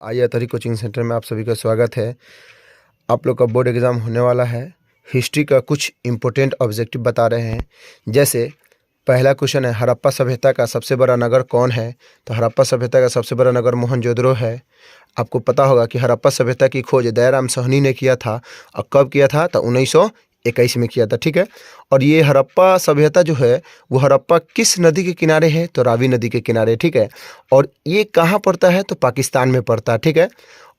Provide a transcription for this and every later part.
आर्यतरी coaching centre में आप सभी का स्वागत है। आप लोग का बोर्ड एग्ज़ाम होने वाला है। हिस्ट्री का कुछ इम्पोर्टेंट ऑब्जेक्टिव बता रहे हैं। जैसे पहला क्वेश्चन है, हड़प्पा सभ्यता का सबसे बड़ा नगर कौन है? तो हड़प्पा सभ्यता का सबसे बड़ा नगर मोहनजोदड़ो है। आपको पता होगा कि हड़प्पा सभ्यता की खोज दयाराम साहनी ने किया था और कब किया था? तो 1921 में किया था। ठीक है। और ये हड़प्पा सभ्यता जो है वो हड़प्पा किस नदी के किनारे है? तो रावी नदी के किनारे। ठीक है। और ये कहाँ पड़ता है? तो पाकिस्तान में पड़ता है। ठीक है।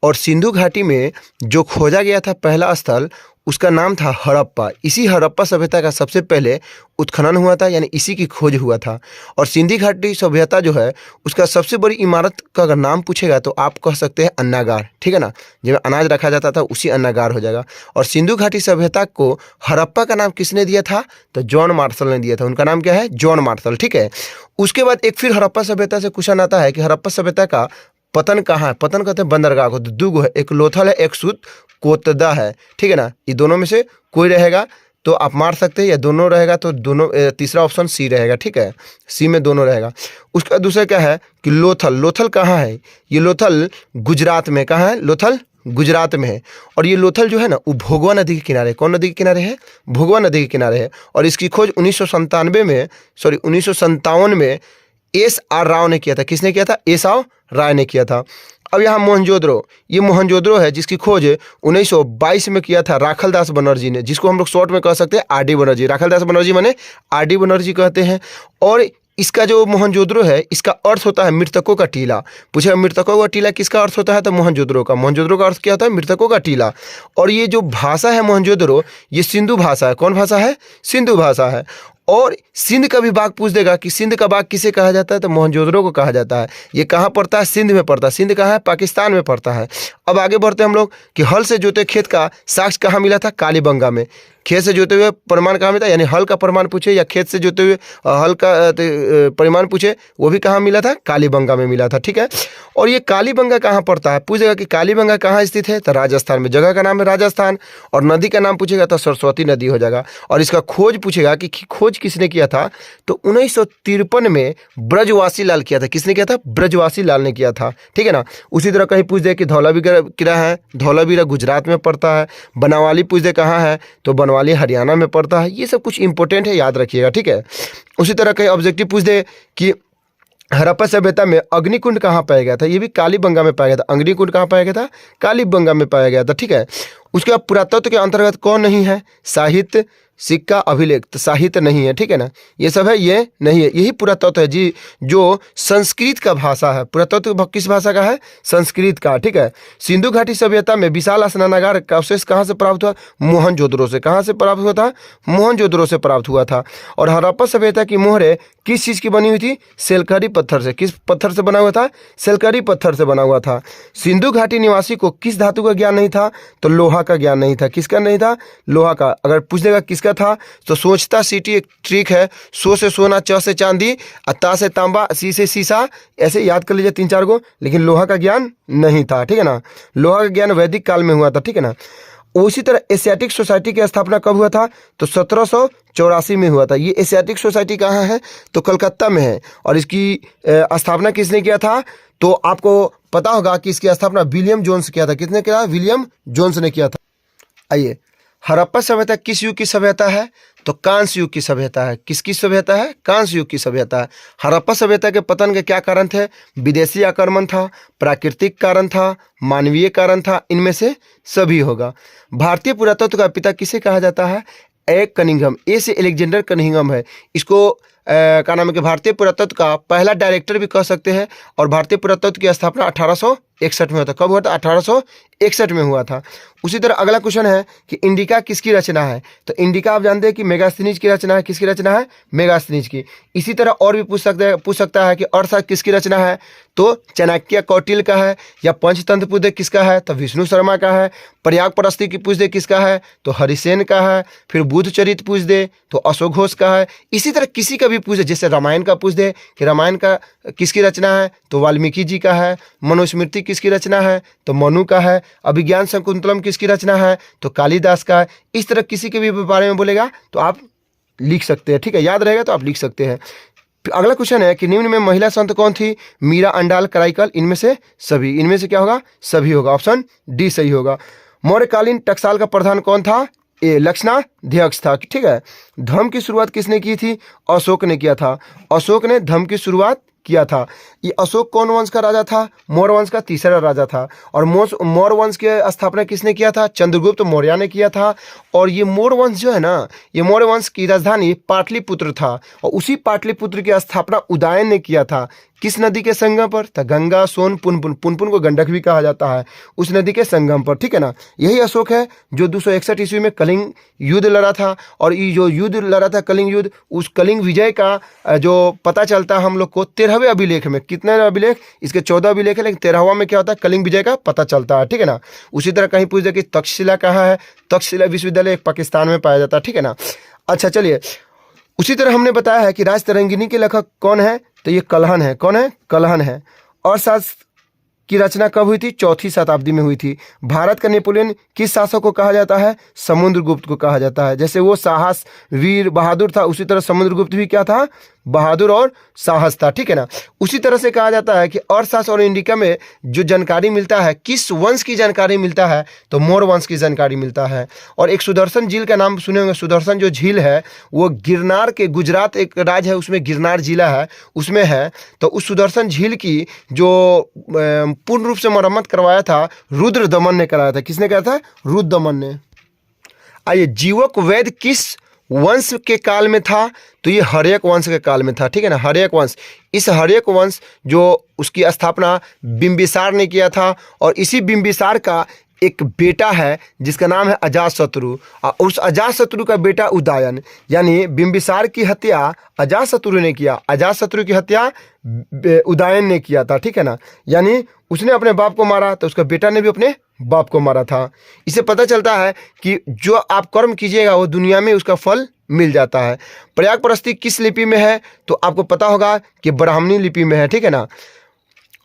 और सिंधु घाटी में जो खोजा गया था पहला स्थल, उसका नाम था हड़प्पा। इसी हड़प्पा सभ्यता का सबसे पहले उत्खनन हुआ था, यानी इसी की खोज हुआ था। और सिंधु घाटी सभ्यता जो है उसका सबसे बड़ी इमारत का अगर नाम पूछेगा तो आप कह सकते हैं अन्नागार। ठीक है ना, जब अनाज रखा जाता था उसी अन्नागार हो जाएगा। और सिंधु घाटी सभ्यता को हड़प्पा का नाम किसने दिया था? तो जॉन मार्शल ने दिया था। उनका नाम क्या है? John Marshall. ठीक है। उसके बाद एक फिर हड़प्पा सभ्यता से क्वेश्चन आता है कि हड़प्पा सभ्यता का पतन कहाँ है? पतन कहते हैं बंदरगाह को। तो दो है, एक लोथल है, एक सुत कोतदा है। ठीक है ना, ये दोनों में से कोई रहेगा तो आप मार सकते हैं, या दोनों रहेगा तो दोनों, तीसरा ऑप्शन सी रहेगा। ठीक है, सी में दोनों रहेगा। उसका दूसरा क्या है कि लोथल। लोथल कहाँ है? ये लोथल गुजरात में। कहाँ है? लोथल गुजरात में है। और ये लोथल जो है ना वो भोगवा नदी के किनारे। कौन नदी के किनारे है? भोगवा नदी के किनारे है। और इसकी खोज 1957 में एस.आर. राव ने किया था। किसने किया था? एस.आर. राय ने किया था। अब यहाँ मोहनजोदड़ो, ये मोहनजोदड़ो है जिसकी खोज 1922 में किया था राखलदास बनर्जी ने, जिसको हम लोग शॉर्ट में कह सकते हैं आर.डी. बनर्जी। राखलदास बनर्जी माने आर.डी. बनर्जी कहते हैं। और इसका जो मोहनजोदड़ो है इसका अर्थ होता है मृतकों का टीला। पूछे मृतकों का टीला किसका अर्थ होता है? तो मोहनजोदड़ो का। मोहनजोदड़ो का अर्थ क्या होता है? मृतकों का टीला। और ये जो भाषा है मोहनजोदड़ो, ये सिंधु भाषा है। कौन भाषा है? सिंधु भाषा है। और सिंध का भी भाग पूछ देगा कि सिंध का भाग किसे कहा जाता है? तो मोहनजोदड़ो को कहा जाता है। ये कहाँ पड़ता है? सिंध में पड़ता है। सिंध कहाँ है? पाकिस्तान में पड़ता है। अब आगे बढ़ते हैं हम लोग कि हल से जोते खेत का साक्ष्य कहाँ मिला था? कालीबंगा में। खेत से जोते हुए प्रमाण कहाँ मिला? यानी हल का प्रमाण पूछे या खेत से जोते हुए हल का परिमाण पूछे, वो भी कहाँ मिला था? कालीबंगा में मिला था। ठीक है। और ये कालीबंगा कहाँ पड़ता है? पूछेगा कि कालीबंगा कहाँ स्थित है? तो राजस्थान में। जगह का नाम है राजस्थान। और नदी का नाम पूछेगा तो सरस्वती नदी हो जाएगा। और इसका खोज पूछेगा कि खोज किसने किया था? तो 1953 में ब्रजवासी लाल किया था। किसने किया था? ब्रजवासी लाल ने किया था। ठीक है ना। उसी तरह कहीं पूछ दे कि धौलावीरा किला है, धौलावीरा गुजरात में पड़ता है। बनावाली पूछ दे कहाँ है? तो बनवाली हरियाणा में पड़ता है। ये सब कुछ इंपॉर्टेंट है, याद रखिएगा। ठीक है। उसी तरह कहीं ऑब्जेक्टिव पूछ दे कि हड़प्पा सभ्यता में अग्निकुंड कहाँ पाया गया था? ये भी कालीबंगा में पाया गया था। अग्निकुंड कहाँ पाया गया था? कालीबंगा में पाया गया था। ठीक है। उसके बाद पुरातत्व के अंतर्गत कौन नहीं है? साहित्य, सिक्का, अभिलेख। तो साहित्य नहीं है। ठीक है ना, ये सब है, ये नहीं है। यही पुरातत्व है जी, जो संस्कृत का भाषा है। पुरातत्व किस भाषा का है? संस्कृत का। ठीक है। सिंधु घाटी सभ्यता में विशाल स्नानागार का अवशेष कहाँ से प्राप्त हुआ? मोहनजोदड़ो से। कहाँ से प्राप्त हुआ था? मोहनजोदड़ो से प्राप्त हुआ था। और हड़प्पा सभ्यता की मोहरें किस चीज़ की बनी हुई थी? सेलकरी पत्थर से। किस पत्थर से बना हुआ था? सेलकरी पत्थर से बना हुआ था। सिंधु घाटी निवासी को किस धातु का ज्ञान नहीं था? तो लोहा का ज्ञान नहीं था। किसका नहीं था? लोहा का। अगर पूछ देगा किसका था तो सोचता सीटी एक ट्रिक है। सो से सोना, च से चांदी, ता से तांबा, सी से सीसा, ऐसे याद कर लीजिए 3-4 को। लेकिन लोहा का ज्ञान नहीं था। ठीक है ना। लोहा का ज्ञान वैदिक काल में हुआ था। ठीक है ना। उसी तरह एशियाटिक सोसाइटी की स्थापना कब हुआ था? तो 1784 में हुआ था। ये एशियाटिक सोसाइटी कहाँ है? तो कलकत्ता में है। और इसकी स्थापना किसने किया था? तो आपको पता होगा कि इसकी स्थापना विलियम जोन्स किया था। किसने किया? विलियम जोन्स ने किया था। आइए, हड़प्पा सभ्यता किस युग की सभ्यता है? तो कांस्य युग की सभ्यता है। किसकी सभ्यता है? कांस्य युग की सभ्यता है। हड़प्पा सभ्यता के पतन के क्या कारण थे? विदेशी आक्रमण था, प्राकृतिक कारण था, मानवीय कारण था, इनमें से सभी होगा। भारतीय पुरातत्व का पिता किसे कहा जाता है? ए कनिंघम। ए से एलेक्जेंडर कनिंघम है। इसको क्या नाम है कि भारतीय पुरातत्व का पहला डायरेक्टर भी कह सकते हैं। और भारतीय पुरातत्व की स्थापना 1861 में हुआ था। कब हुआ था? 1861 में हुआ था। उसी तरह अगला क्वेश्चन है कि इंडिका किसकी रचना है? तो इंडिका आप जानते हैं कि मेगास्थनीज की रचना है। किसकी रचना है? मेगास्थनीज की। इसी तरह और भी पूछ सकता है कि अर्थशास्त्र किसकी रचना है? तो चाणक्य कौटिल्य का है। या पंचतंत्र पूछ दे किसका है? तो विष्णु शर्मा का है। प्रयाग प्रस्ती की पूछ दे किसका है? तो हरिसेन का है। फिर बुद्ध चरित पूछ दे तो अशोक घोष का है। इसी तरह किसी का भी पूछ दे, जैसे रामायण का पूछ दे कि रामायण का किसकी रचना है? तो वाल्मीकि जी का है। मनुस्मृति किसकी रचना है? तो मनु का है। अभिज्ञान शकुंतलम किसकी रचना है? तो कालिदास का है। इस तरह किसी के भी बारे में बोलेगा तो आप लिख सकते हैं। ठीक है, याद रहेगा तो आप लिख सकते हैं। अगला क्वेश्चन है कि निम्न में महिला संत कौन थी? मीरा, अंडाल, कराईकल, इनमें से सभी। इनमें से क्या होगा? सभी होगा। ऑप्शन डी सही होगा। मौर्यकालीन टकसाल का प्रधान कौन था? ए लक्षणाध्यक्ष था। ठीक है। धर्म की शुरुआत किसने की थी? अशोक ने किया था। अशोक ने धर्म की शुरुआत किया था। ये अशोक कौन वंश का राजा था? मौर्य वंश का तीसरा राजा था। और मौर्य वंश की स्थापना किसने किया था? चंद्रगुप्त मौर्य ने किया था। और ये मौर्य वंश जो है ना, ये मौर्य वंश की राजधानी पाटलिपुत्र था। और उसी पाटलिपुत्र की स्थापना उदयन ने किया था। किस नदी के संगम पर? था गंगा, सोन, पुनपुन। पुनपुन को गंडक भी कहा जाता है, उस नदी के संगम पर। ठीक है ना। यही अशोक है जो 261 ईस्वी में कलिंग युद्ध लड़ा था। और ये जो युद्ध लड़ा था कलिंग युद्ध, उस कलिंग विजय का जो पता चलता है हम लोग को 13वें अभिलेख में। कितने अभिलेख? इसके 14 अभिलेख है, लेकिन 13वां में क्या होता है? कलिंग विजय का पता चलता है। ठीक है ना। उसी तरह कहीं पूछ दे कि तक्षशिला कहाँ है? तक्षशिला विश्वविद्यालय पाकिस्तान में पाया जाता है। ठीक है ना। अच्छा चलिए, उसी तरह हमने बताया है कि राजतरंगिणी के लेखक कौन है? तो ये कल्हण है। कौन है? कल्हण है। अर्थशास्त्र की रचना कब हुई थी? 4वीं शताब्दी में हुई थी। भारत का नेपोलियन किस शासक को कहा जाता है? समुद्रगुप्त को कहा जाता है। जैसे वो साहस, वीर, बहादुर था, उसी तरह समुद्रगुप्त भी क्या था? बहादुर और साहस था। ठीक है ना। उसी तरह से कहा जाता है कि अर्थशास्त्र और इंडिका में जो जानकारी मिलता है, किस वंश की जानकारी मिलता है? तो मौर्य वंश की जानकारी मिलता है। और एक सुदर्शन झील का नाम सुने होंगे। सुदर्शन जो झील है वो गिरनार के, गुजरात एक राज्य है उसमें गिरनार जिला है, उसमें है। तो उस सुदर्शन झील की जो पूर्ण रूप से मरम्मत करवाया था रुद्रदमन ने कराया था। किसने कराया था? रुद्रदमन ने। आइए, जीवक वैद्य किस वंश के काल में था? तो ये हर्यक वंश के काल में था। ठीक है ना। हर्यक वंश, इस हर्यक वंश जो उसकी स्थापना बिंबिसार ने किया था। और इसी बिंबिसार का एक बेटा है जिसका नाम है अजातशत्रु। और उस अजातशत्रु का बेटा उदयन, यानी बिंबिसार की हत्या अजातशत्रु ने किया। अजातशत्रु की हत्या उदयन ने किया था। ठीक है ना। यानी उसने अपने बाप को मारा तो उसका बेटा ने भी अपने बाप को मारा था। इससे पता चलता है कि जो आप कर्म कीजिएगा वो दुनिया में उसका फल मिल जाता है। प्रयाग प्रस्ती किस लिपि में है? तो आपको पता होगा कि ब्राह्मणी लिपि में है। ठीक है ना।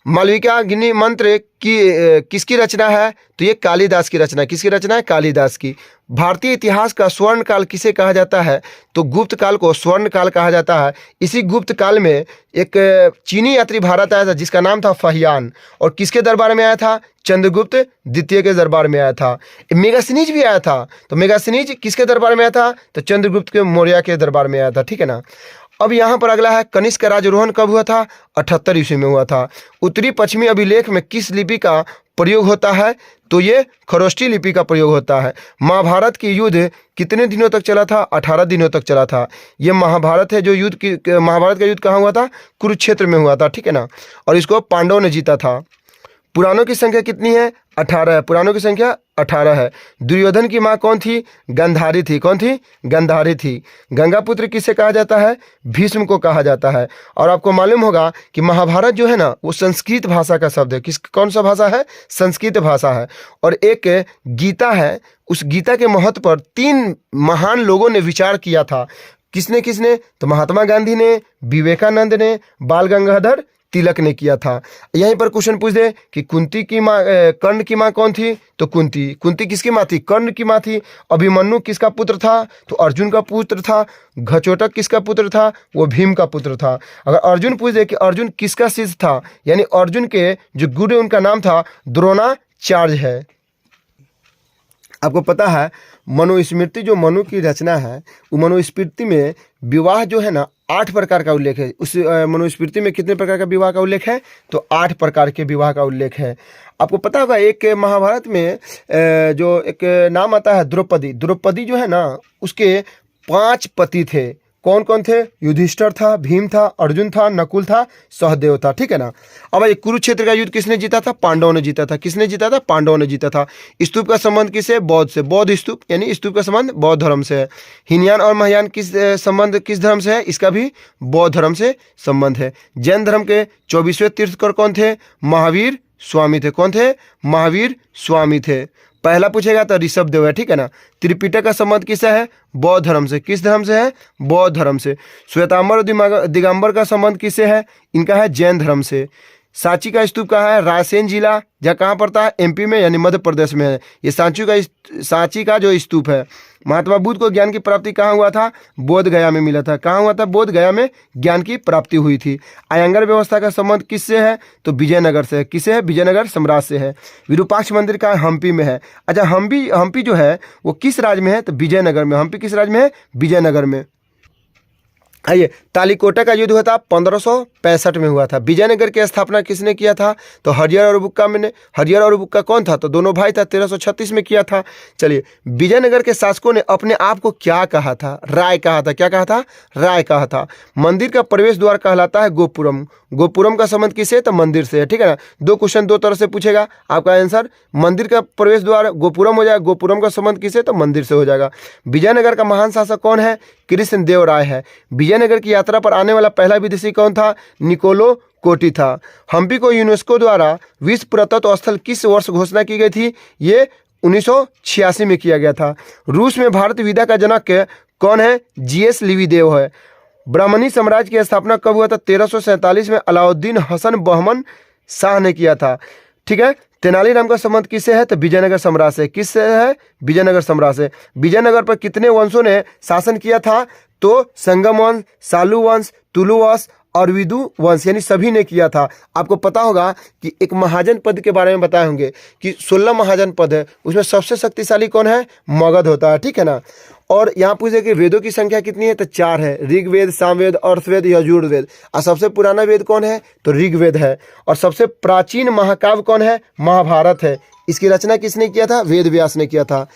मालविकाग्नि मंत्र की किसकी रचना है? तो ये कालिदास की रचना। किसकी रचना है? कालिदास की। भारतीय इतिहास का स्वर्ण काल किसे कहा जाता है? तो गुप्त काल को स्वर्ण काल कहा जाता है। इसी गुप्त काल में एक चीनी यात्री भारत आया था जिसका नाम था फहियान। और किसके दरबार में आया था? चंद्रगुप्त द्वितीय के दरबार में आया था। मेगासिनीज भी आया था। तो मेगासिनीज किसके दरबार में आया था? तो चंद्रगुप्त के मौर्य के दरबार में आया था। ठीक है ना। अब यहाँ पर अगला है, कनिष्क का राजारोहण कब हुआ था? 78 ईस्वी में हुआ था। उत्तरी पश्चिमी अभिलेख में किस लिपि का प्रयोग होता है? तो ये खरोष्ठी लिपि का प्रयोग होता है। महाभारत की युद्ध कितने दिनों तक चला था? 18 दिनों तक चला था। ये महाभारत है जो महाभारत का युद्ध कहाँ हुआ था? कुरुक्षेत्र में हुआ था। ठीक है ना। और इसको पांडवों ने जीता था। पुराणों की संख्या कितनी है? 18 है। पुराणों की संख्या 18 है। दुर्योधन की माँ कौन थी? गांधारी थी। कौन थी? गांधारी थी। गंगा पुत्र किसे कहा जाता है? भीष्म को कहा जाता है। और आपको मालूम होगा कि महाभारत जो है ना वो संस्कृत भाषा का शब्द है। कौन सा भाषा है? संस्कृत भाषा है। और एक गीता है, उस गीता के महत्व पर 3 महान लोगों ने विचार किया था। किसने किसने? तो महात्मा गांधी ने, विवेकानंद ने, बाल गंगाधर तिलक ने किया था। यहीं पर क्वेश्चन पूछ दे कि कुंती की माँ, कर्ण की माँ कौन थी? तो कुंती। कुंती किसकी माँ थी? कर्ण की माँ थी। अभिमन्यु किसका पुत्र था? तो अर्जुन का पुत्र था। घचोटक किसका पुत्र था? वो भीम का पुत्र था। अगर अर्जुन पूछ दे कि अर्जुन किसका शिष्य था, यानी अर्जुन के जो गुरु उनका नाम था द्रोणाचार्य है। आपको पता है मनुस्मृति, जो मनु की रचना है, वो मनुस्मृति में विवाह जो है ना 8 प्रकार का उल्लेख है। उस मनुस्मृति में कितने प्रकार का विवाह का उल्लेख है? तो 8 प्रकार के विवाह का उल्लेख है। आपको पता होगा एक महाभारत में जो एक नाम आता है द्रौपदी। द्रौपदी जो है ना उसके 5 पति थे। कौन कौन थे? युधिष्ठिर था, भीम था, अर्जुन था, नकुल था, सहदेव था। ठीक है ना। अब ये कुरुक्षेत्र का युद्ध किसने जीता था? पांडवों ने जीता था। किसने जीता था? पांडवों ने जीता था। स्तूप का संबंध किससे? बौद्ध से। बौद्ध स्तूप यानी स्तूप का संबंध बौद्ध धर्म से है। हीनयान और महायान किस संबंध किस धर्म से है? इसका भी बौद्ध धर्म से संबंध है। जैन धर्म के 24वें तीर्थंकर कौन थे? महावीर स्वामी थे। कौन थे? महावीर स्वामी थे। पहला पूछेगा तो ऋषभ देव है। ठीक है ना। त्रिपिटक का संबंध किससे है? बौद्ध धर्म से। किस धर्म से है? बौद्ध धर्म से। श्वेतांबर और दिगंबर का संबंध किससे है? इनका है जैन धर्म से। सांची का स्तूप कहाँ है? रायसेन जिला, जहाँ कहाँ पड़ता है? एमपी में यानी मध्य प्रदेश में है। ये सांची का जो स्तूप है। महात्मा बुद्ध को ज्ञान की प्राप्ति कहाँ हुआ था? बोध गया में मिला था। कहाँ हुआ था? बोध गया में ज्ञान की प्राप्ति हुई थी। अयंगर व्यवस्था का संबंध किससे है? तो विजयनगर से है। किससे है? विजयनगर साम्राज्य से है। विरूपाक्ष मंदिर का हम्पी में है। अच्छा, हम्पी जो है वो किस राज्य में है? तो विजयनगर में। हम्पी किस राज्य में है? विजयनगर में। आइए, तालीकोटा का युद्ध हुआ था 1565 में हुआ था। विजयनगर की स्थापना किसने किया था? तो हरिहर और बुक्का में। हरिहर और बुक्का कौन था? तो दोनों भाई था। 1336 में किया था। चलिए, विजयनगर के शासकों ने अपने आप को क्या कहा था? राय कहा था। क्या कहा था? राय कहा था। मंदिर का प्रवेश द्वार कहलाता है गोपुरम। गोपुरम का संबंध किससे? तो मंदिर से है। ठीक है ना। 2 क्वेश्चन 2 तरह से पूछेगा। आपका आंसर मंदिर का प्रवेश द्वार गोपुरम हो जाएगा। गोपुरम का संबंध किससे? तो मंदिर से हो जाएगा। विजयनगर का महान शासक कौन है? कृष्णदेव राय है। विजयनगर की यात्रा पर आने वाला पहला विदेशी कौन था? निकोलो कोटी था। हम्पी को यूनेस्को द्वारा विश्व पुरातत्व स्थल किस वर्ष घोषणा की गई थी? ये 1986 में किया गया था। रूस में भारतीय विद्या का जनक कौन है? जीएस लिविदेव है। ब्राह्मणी साम्राज्य की स्थापना कब हुआ था? 1347 में अलाउद्दीन हसन बहमन शाह ने किया था। ठीक है। तेनालीराम का संबंध किससे है? तो विजयनगर साम्राज्य से। किससे है? विजयनगर साम्राज्य से। विजयनगर पर कितने वंशों ने शासन किया था? तो संगम वंश, सालू वंश, तुलु वंश और विदु वंश, यानी सभी ने किया था। आपको पता होगा कि एक महाजन पद के बारे में बताए होंगे कि 16 महाजन पद है, उसमें सबसे शक्तिशाली कौन है? मगध होता है। ठीक है ना। और यहाँ पूछे कि वेदों की संख्या कितनी है? तो 4 है। ऋग्वेद, सामवेद, अर्थवेद, यजुर्वेद। और सबसे पुराना वेद कौन है? तो ऋग्वेद है। और सबसे प्राचीन महाकाव्य कौन है? महाभारत है। इसकी रचना किसने किया था? वेद व्यास ने किया था।